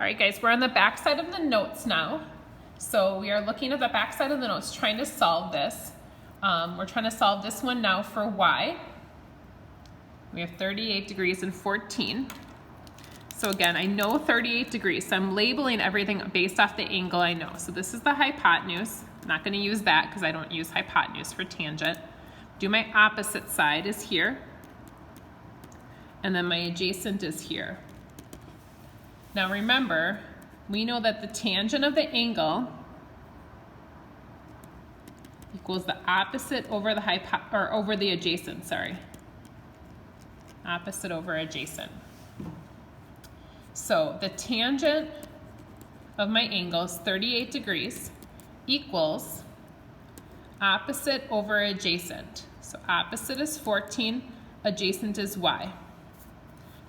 All right, guys, we're on the back side of the notes now. So we are looking at the back side of the notes, trying to solve this. We're trying to solve this one now for y. We have 38 degrees and 14. So again, I know 38 degrees, so I'm labeling everything based off the angle I know. So this is the hypotenuse. I'm not going to use that because I don't use hypotenuse for tangent. Do my opposite side is here. And then my adjacent is here. Now remember, we know that the tangent of the angle equals the opposite over the over the adjacent, sorry. Opposite over adjacent. So the tangent of my angle is 38 degrees equals opposite over adjacent. So opposite is 14, adjacent is y.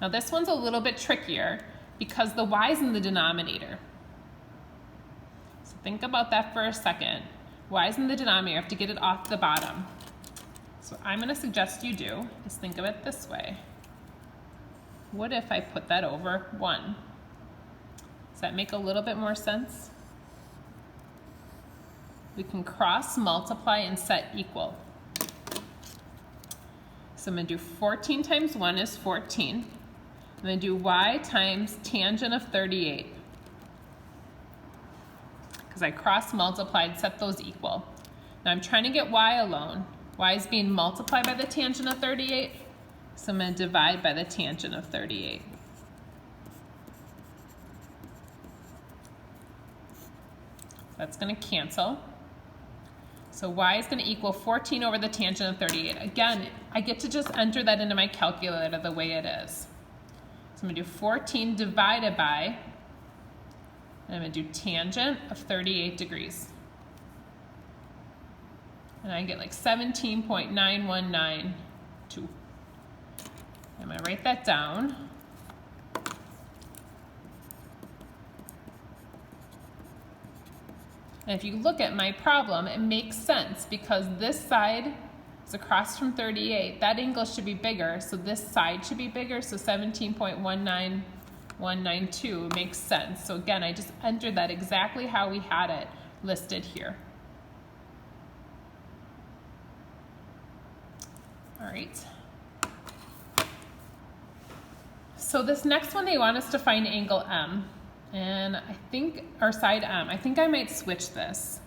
Now this one's a little bit trickier because the y is in the denominator. So think about that for a second. Y is in the denominator, I have to get it off the bottom. So what I'm going to suggest you do is think of it this way. What if I put that over 1? Does that make a little bit more sense? We can cross multiply and set equal. So I'm going to do 14 times 1 is 14. I'm going to do y times tangent of 38. Because I cross multiplied, set those equal. Now I'm trying to get y alone. Y is being multiplied by the tangent of 38. So I'm going to divide by the tangent of 38. That's going to cancel. So y is going to equal 14 over the tangent of 38. Again, I get to just enter that into my calculator the way it is. So I'm going to do 14 divided by, and I'm going to do tangent of 38 degrees. And I get like 17.9192. I'm going to write that down. And if you look at my problem, it makes sense because this side is across from 38. That angle should be bigger, so this side should be bigger, so 17.19192 makes sense. So again, I just entered that exactly how we had it listed here. All right. So this next one, they want us to find angle M. And I think, or side M, I think I might switch this.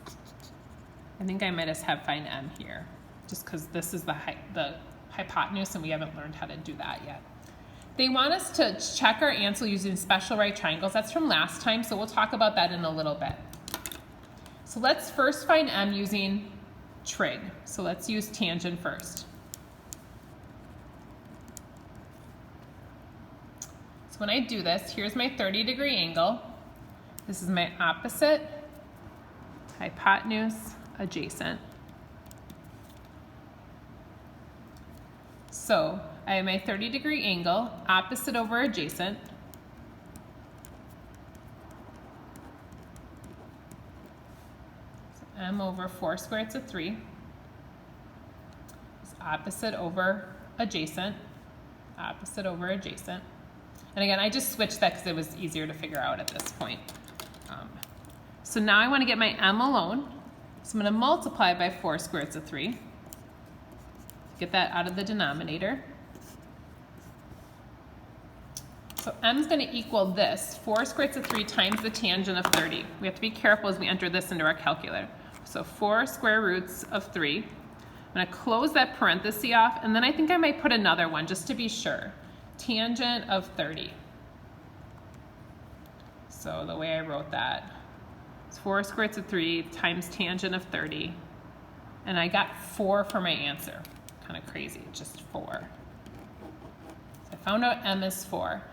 I think I might just have find M here, just because this is the hypotenuse and we haven't learned how to do that yet. They want us to check our answer using special right triangles. That's from last time, so we'll talk about that in a little bit. So let's first find M using trig. So let's use tangent first. So when I do this, here's my 30-degree angle. This is my opposite, hypotenuse, adjacent. So I have my 30-degree angle, opposite over adjacent. So M over 4 squared to 3 is opposite over adjacent, opposite over adjacent. And again, I just switched that because it was easier to figure out at this point. So now I want to get my M alone. So I'm going to multiply by 4 squared to 3. Get that out of the denominator. So M is going to equal this, 4 squared to 3 times the tangent of 30. We have to be careful as we enter this into our calculator. So 4 square roots of 3. I'm going to close that parenthesis off, and then I think I might put another one just to be sure. Tangent of 30. So the way I wrote that is 4 squared to 3 times tangent of 30. And I got 4 for my answer. Kind of crazy, just 4. So I found out M is 4.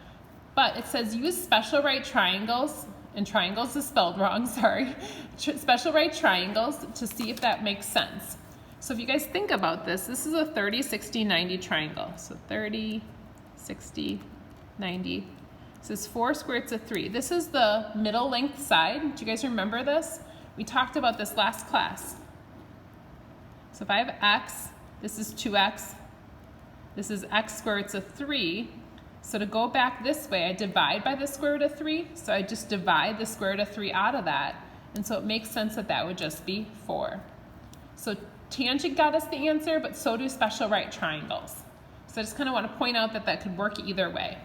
But it says use special right triangles, and triangles is spelled wrong, sorry. Special right triangles to see if that makes sense. So if you guys think about this, this is a 30, 60, 90 triangle. So 30, 60, 90. This is 4 squared to 3. This is the middle length side. Do you guys remember this? We talked about this last class. So if I have x, this is 2x. This is x squared to 3. So to go back this way, I divide by the square root of 3. So I just divide the square root of 3 out of that. And so it makes sense that that would just be 4. So tangent got us the answer, but so do special right triangles. So I just kind of want to point out that that could work either way.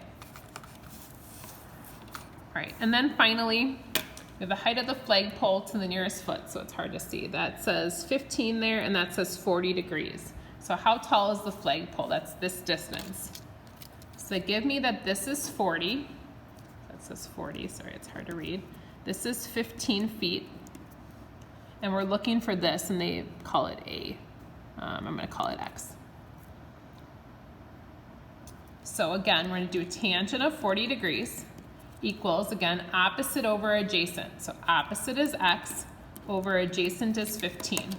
All right, and then finally, we have the height of the flagpole to the nearest foot, so it's hard to see. That says 15 there, and that says 40 degrees. So how tall is the flagpole? That's this distance. So give me that this is 40. That says 40, sorry, it's hard to read. This is 15 feet. And we're looking for this, and they call it A. I'm going to call it X. So again, we're going to do a tangent of 40 degrees equals, again, opposite over adjacent. So opposite is X over adjacent is 15.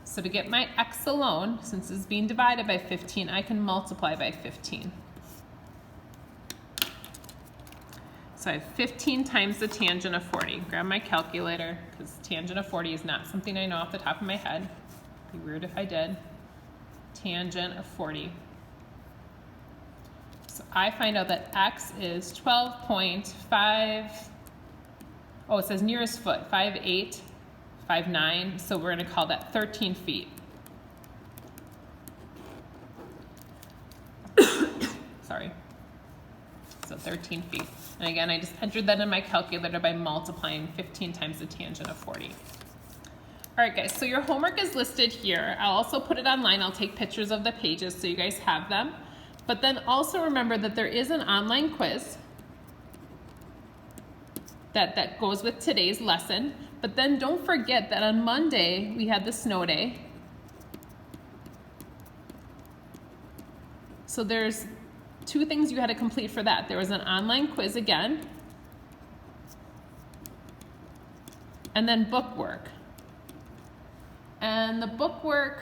So to get my X alone, since it's being divided by 15, I can multiply by 15. So I have 15 times the tangent of 40. Grab my calculator, because tangent of 40 is not something I know off the top of my head. It'd be weird if I did. Tangent of 40. So I find out that X is 12.5, oh, it says nearest foot, 5'8", 5'9", so we're gonna call that 13 feet. Sorry. So 13 feet. And again, I just entered that in my calculator by multiplying 15 times the tangent of 40. All right, guys, so your homework is listed here. I'll also put it online. I'll take pictures of the pages so you guys have them. But then also remember that there is an online quiz that goes with today's lesson. But then don't forget that on Monday, we had the snow day. So there's 2 things you had to complete for that. There was an online quiz again, and then book work. And the book work,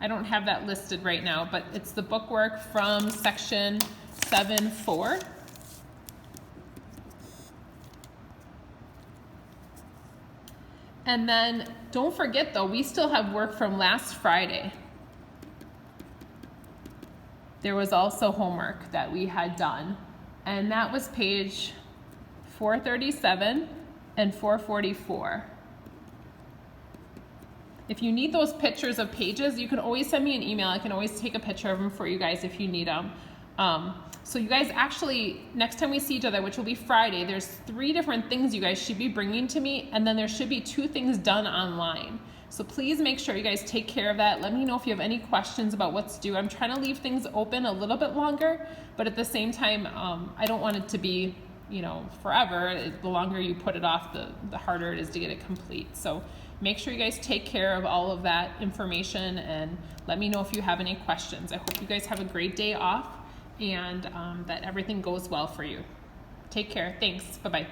I don't have that listed right now, but it's the book work from section 7.4. And then don't forget though, we still have work from last Friday. There was also homework that we had done, and that was page 437 and 444. If you need those pictures of pages, you can always send me an email. I can always take a picture of them for you guys if you need them. So you guys actually, next time we see each other, which will be Friday, there's 3 different things you guys should be bringing to me, and then there should be 2 things done online. So please make sure you guys take care of that. Let me know if you have any questions about what's due. I'm trying to leave things open a little bit longer, but at the same time, I don't want it to be, you know, forever. The longer you put it off, the harder it is to get it complete. So make sure you guys take care of all of that information, and let me know if you have any questions. I hope you guys have a great day off, and that everything goes well for you. Take care. Thanks. Bye-bye.